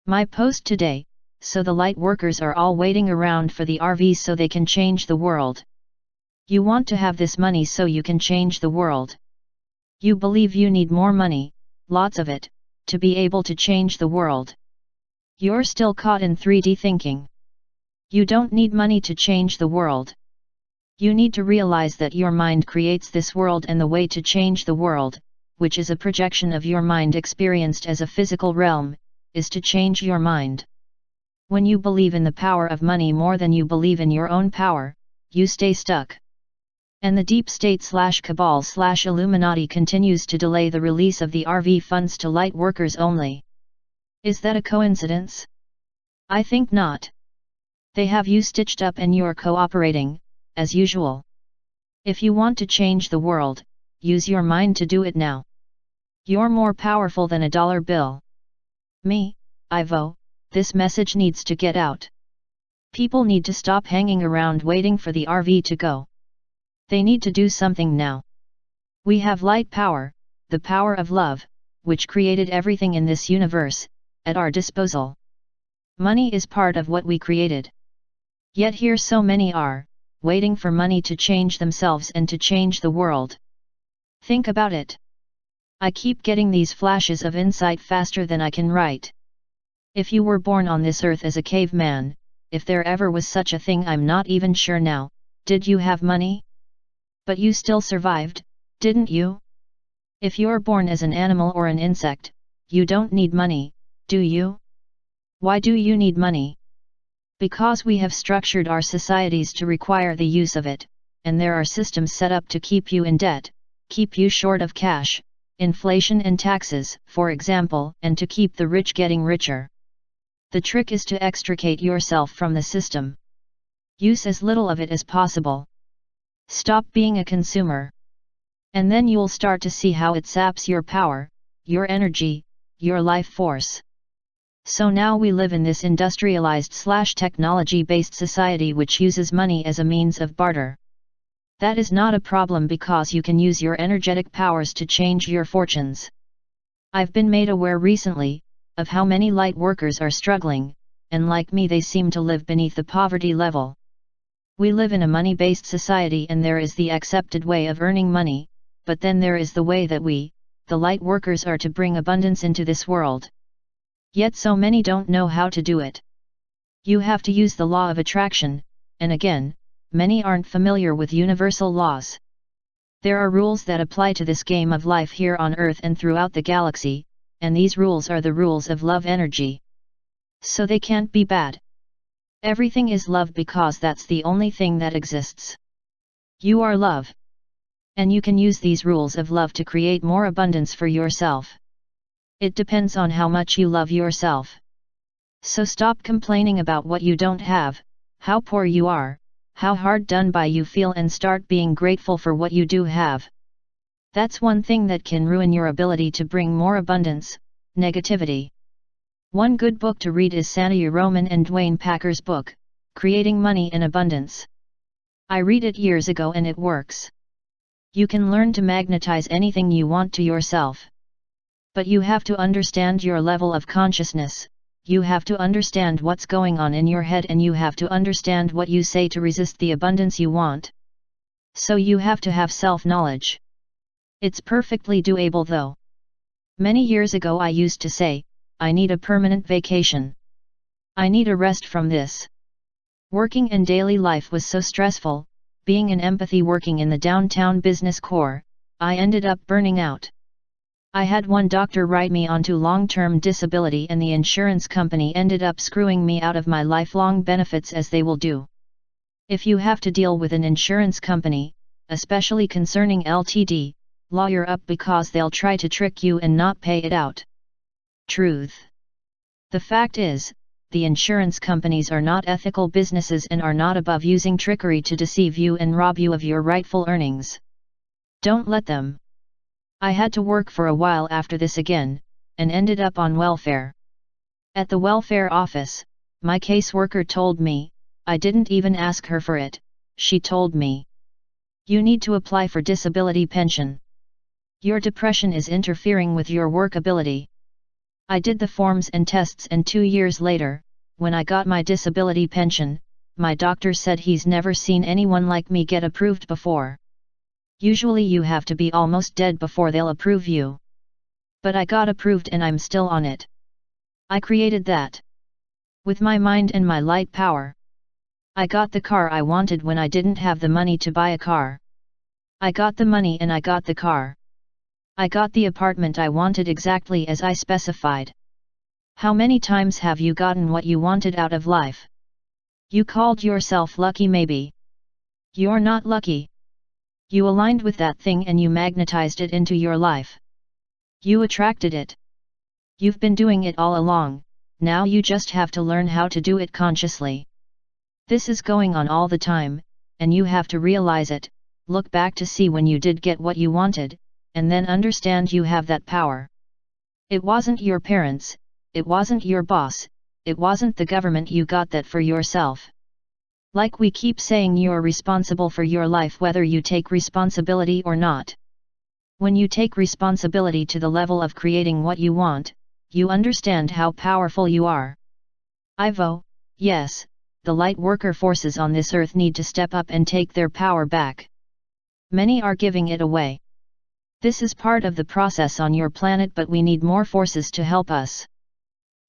My post today, so the light workers are all waiting around for the RVs so they can change the world. You want to have this money so you can change the world. You believe you need more money, lots of it, to be able to change the world. You're still caught in 3D thinking. You don't need money to change the world. You need to realize that your mind creates this world, and the way to change the world, which is a projection of your mind experienced as a physical realm, is to change your mind. When you believe in the power of money more than you believe in your own power, you stay stuck. And the deep state/cabal/Illuminati continues to delay the release of the RV funds to light workers only. Is that a coincidence? I think not. They have you stitched up and you're cooperating, as usual. If you want to change the world, use your mind to do it now. You're more powerful than a dollar bill. Me, Ivo, this message needs to get out. People need to stop hanging around waiting for the RV to go. They need to do something now. We have light power, the power of love, which created everything in this universe, at our disposal. Money is part of what we created. Yet here so many are, waiting for money to change themselves and to change the world. Think about it. I keep getting these flashes of insight faster than I can write. If you were born on this earth as a caveman, if there ever was such a thing, I'm not even sure now, did you have money? But you still survived, didn't you? If you're born as an animal or an insect, you don't need money, do you? Why do you need money? Because we have structured our societies to require the use of it, and there are systems set up to keep you in debt, keep you short of cash, inflation and taxes, for example, and to keep the rich getting richer. The trick is to extricate yourself from the system. Use as little of it as possible. Stop being a consumer. And then you'll start to see how it saps your power, your energy, your life force. So now we live in this industrialized/technology-based society which uses money as a means of barter. That is not a problem because you can use your energetic powers to change your fortunes. I've been made aware recently, of how many light workers are struggling, and like me they seem to live beneath the poverty level. We live in a money-based society and there is the accepted way of earning money, but then there is the way that we, the light workers, are to bring abundance into this world. Yet so many don't know how to do it. You have to use the law of attraction, and again, many aren't familiar with universal laws. There are rules that apply to this game of life here on Earth and throughout the galaxy, and these rules are the rules of love energy. So they can't be bad. Everything is love because that's the only thing that exists. You are love. And you can use these rules of love to create more abundance for yourself. It depends on how much you love yourself. So stop complaining about what you don't have, how poor you are, how hard done by you feel, and start being grateful for what you do have. That's one thing that can ruin your ability to bring more abundance: negativity. One good book to read is Sandy Roman and Dwayne Packer's book, Creating Money in Abundance. I read it years ago and it works. You can learn to magnetize anything you want to yourself. But you have to understand your level of consciousness, you have to understand what's going on in your head, and you have to understand what you say to resist the abundance you want. So you have to have self-knowledge. It's perfectly doable though. Many years ago I used to say, I need a permanent vacation. I need a rest from this. Working in daily life was so stressful, being in empathy working in the downtown business core, I ended up burning out. I had one doctor write me onto long-term disability and the insurance company ended up screwing me out of my lifelong benefits, as they will do. If you have to deal with an insurance company, especially concerning LTD, lawyer up because they'll try to trick you and not pay it out. Truth. The fact is, the insurance companies are not ethical businesses and are not above using trickery to deceive you and rob you of your rightful earnings. Don't let them. I had to work for a while after this again, and ended up on welfare. At the welfare office, my caseworker told me, I didn't even ask her for it, she told me. You need to apply for disability pension. Your depression is interfering with your work ability. I did the forms and tests, and 2 years later, when I got my disability pension, my doctor said he's never seen anyone like me get approved before. Usually you have to be almost dead before they'll approve you. But I got approved and I'm still on it. I created that. With my mind and my light power. I got the car I wanted when I didn't have the money to buy a car. I got the money and I got the car. I got the apartment I wanted exactly as I specified. How many times have you gotten what you wanted out of life? You called yourself lucky maybe. You're not lucky. You aligned with that thing and you magnetized it into your life. You attracted it. You've been doing it all along, now you just have to learn how to do it consciously. This is going on all the time, and you have to realize it, look back to see when you did get what you wanted, and then understand you have that power. It wasn't your parents, it wasn't your boss, it wasn't the government, you got that for yourself. Like we keep saying, you're responsible for your life whether you take responsibility or not. When you take responsibility to the level of creating what you want, you understand how powerful you are. Ivo, yes, the light worker forces on this earth need to step up and take their power back. Many are giving it away. This is part of the process on your planet, but we need more forces to help us.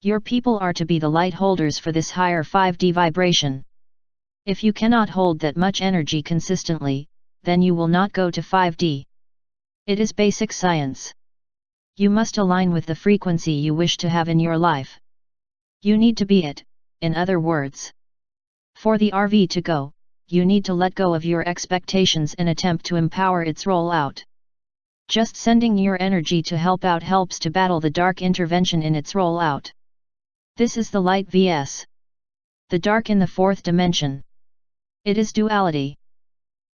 Your people are to be the light holders for this higher 5D vibration. If you cannot hold that much energy consistently, then you will not go to 5D. It is basic science. You must align with the frequency you wish to have in your life. You need to be it, in other words. For the RV to go, you need to let go of your expectations and attempt to empower its rollout. Just sending your energy to help out helps to battle the dark intervention in its rollout. This is the light vs. the dark in the fourth dimension. It is duality.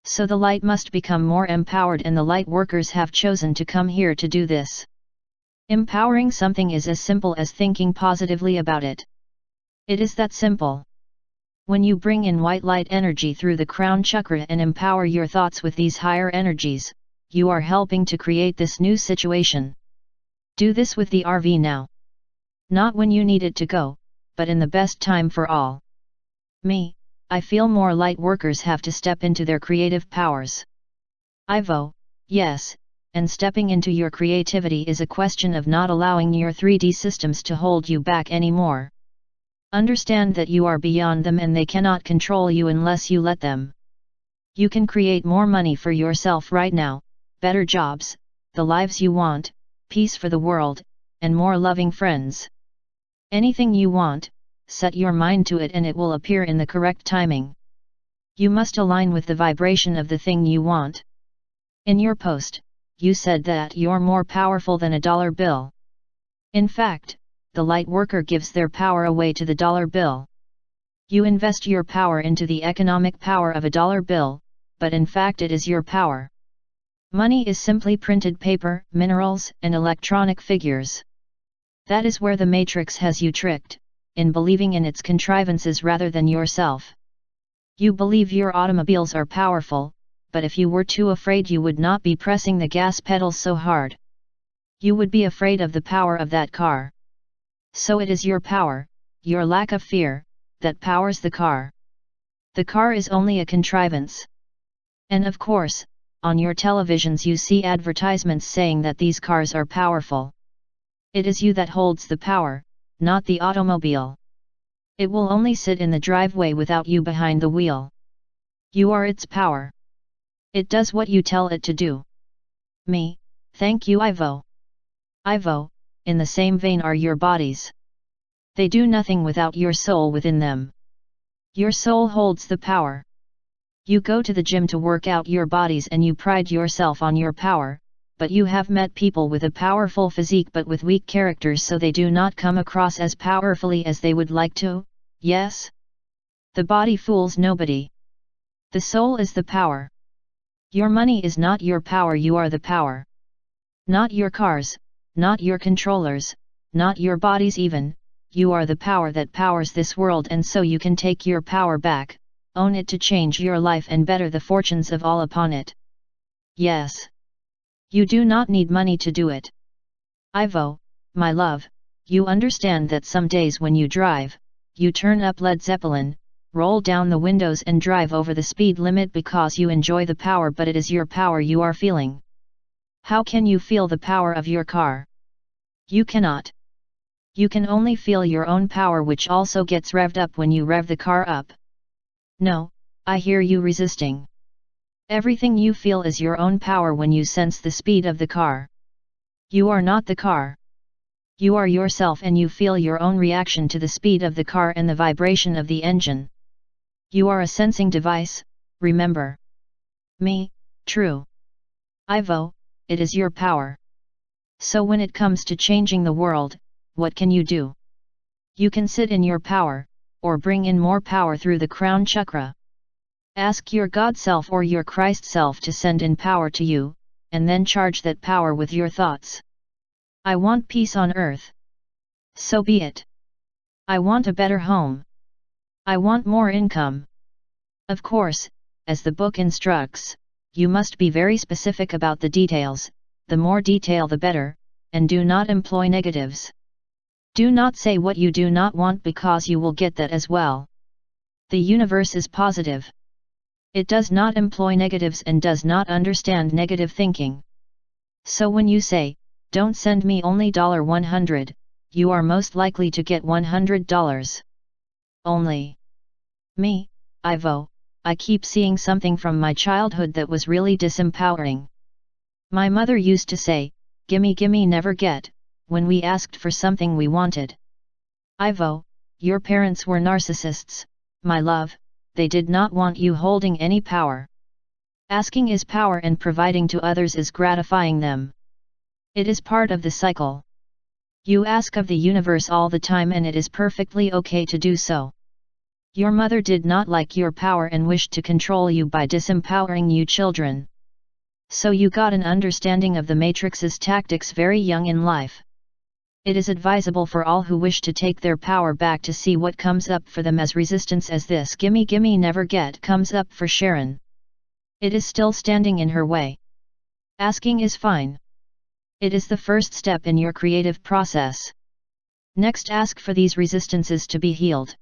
So the light must become more empowered, and the light workers have chosen to come here to do this. Empowering something is as simple as thinking positively about it. It is that simple. When you bring in white light energy through the crown chakra and empower your thoughts with these higher energies, you are helping to create this new situation. Do this with the RV now. Not when you need it to go, but in the best time for all. I feel more light workers have to step into their creative powers. Ivo, yes, and stepping into your creativity is a question of not allowing your 3D systems to hold you back anymore. Understand that you are beyond them and they cannot control you unless you let them. You can create more money for yourself right now, better jobs, the lives you want, peace for the world, and more loving friends. Anything you want, set your mind to it and it will appear in the correct timing. You must align with the vibration of the thing you want. In your post, you said that you're more powerful than a dollar bill. In fact, the light worker gives their power away to the dollar bill. You invest your power into the economic power of a dollar bill, but in fact it is your power. Money is simply printed paper, minerals, and electronic figures. That is where the matrix has you tricked, in believing in its contrivances rather than yourself. You believe your automobiles are powerful, but if you were too afraid you would not be pressing the gas pedal so hard. You would be afraid of the power of that car. So it is your power, your lack of fear, that powers the car. The car is only a contrivance. And of course, on your televisions you see advertisements saying that these cars are powerful. It is you that holds the power, not the automobile. It will only sit in the driveway without you behind the wheel. You are its power. It does what you tell it to do. Thank you Ivo. Ivo, in the same vein are your bodies. They do nothing without your soul within them. Your soul holds the power. You go to the gym to work out your bodies and you pride yourself on your power, but you have met people with a powerful physique but with weak characters, so they do not come across as powerfully as they would like to, yes? The body fools nobody. The soul is the power. Your money is not your power, you are the power. Not your cars, not your controllers, not your bodies even, you are the power that powers this world, and so you can take your power back, own it to change your life and better the fortunes of all upon it. Yes. You do not need money to do it. Ivo, my love, You understand that some days when you drive, you turn up Led Zeppelin, roll down the windows and drive over the speed limit because you enjoy the power, but it is your power you are feeling. How can you feel the power of your car? You cannot. You can only feel your own power, which also gets revved up when you rev the car up. No, I hear you resisting. Everything you feel is your own power when you sense the speed of the car. You are not the car. You are yourself, and you feel your own reaction to the speed of the car and the vibration of the engine. You are a sensing device, remember. Me, true. Ivo, it is your power. So when it comes to changing the world, what can you do? You can sit in your power, or bring in more power through the crown chakra. Ask your God self or your Christ self to send in power to you, and then charge that power with your thoughts. I want peace on earth. So be it. I want a better home. I want more income. Of course, as the book instructs, you must be very specific about the details, the more detail the better, and do not employ negatives. Do not say what you do not want, because you will get that as well. The universe is positive. It does not employ negatives and does not understand negative thinking. So when you say, "Don't send me only $100, you are most likely to get $100. Only. Me, Ivo, I keep seeing something from my childhood that was really disempowering. My mother used to say, "Gimme gimme never get," when we asked for something we wanted. Ivo, your parents were narcissists, my love, they did not want you holding any power. Asking is power and providing to others is gratifying them. It is part of the cycle. You ask of the universe all the time, and it is perfectly okay to do so. Your mother did not like your power and wished to control you by disempowering you children. So you got an understanding of the Matrix's tactics very young in life. It is advisable for all who wish to take their power back to see what comes up for them as resistance, as this "gimme gimme never get" comes up for Sharon. It is still standing in her way. Asking is fine. It is the first step in your creative process. Next, ask for these resistances to be healed.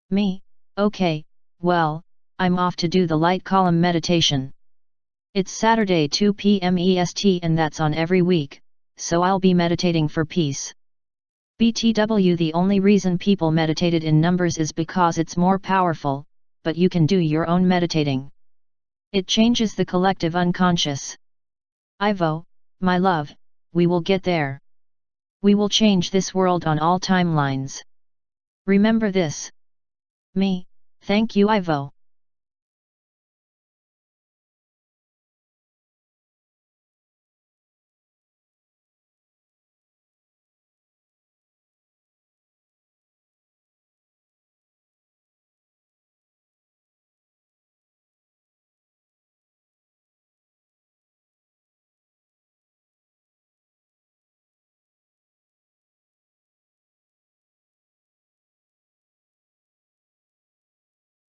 Me, okay, well, I'm off to do the light column meditation. It's Saturday 2 p.m. EST, and that's on every week, so I'll be meditating for peace. BTW, the only reason people meditated in numbers is because it's more powerful, but you can do your own meditating. It changes the collective unconscious. Ivo, my love, we will get there. We will change this world on all timelines. Remember this. Me, thank you Ivo.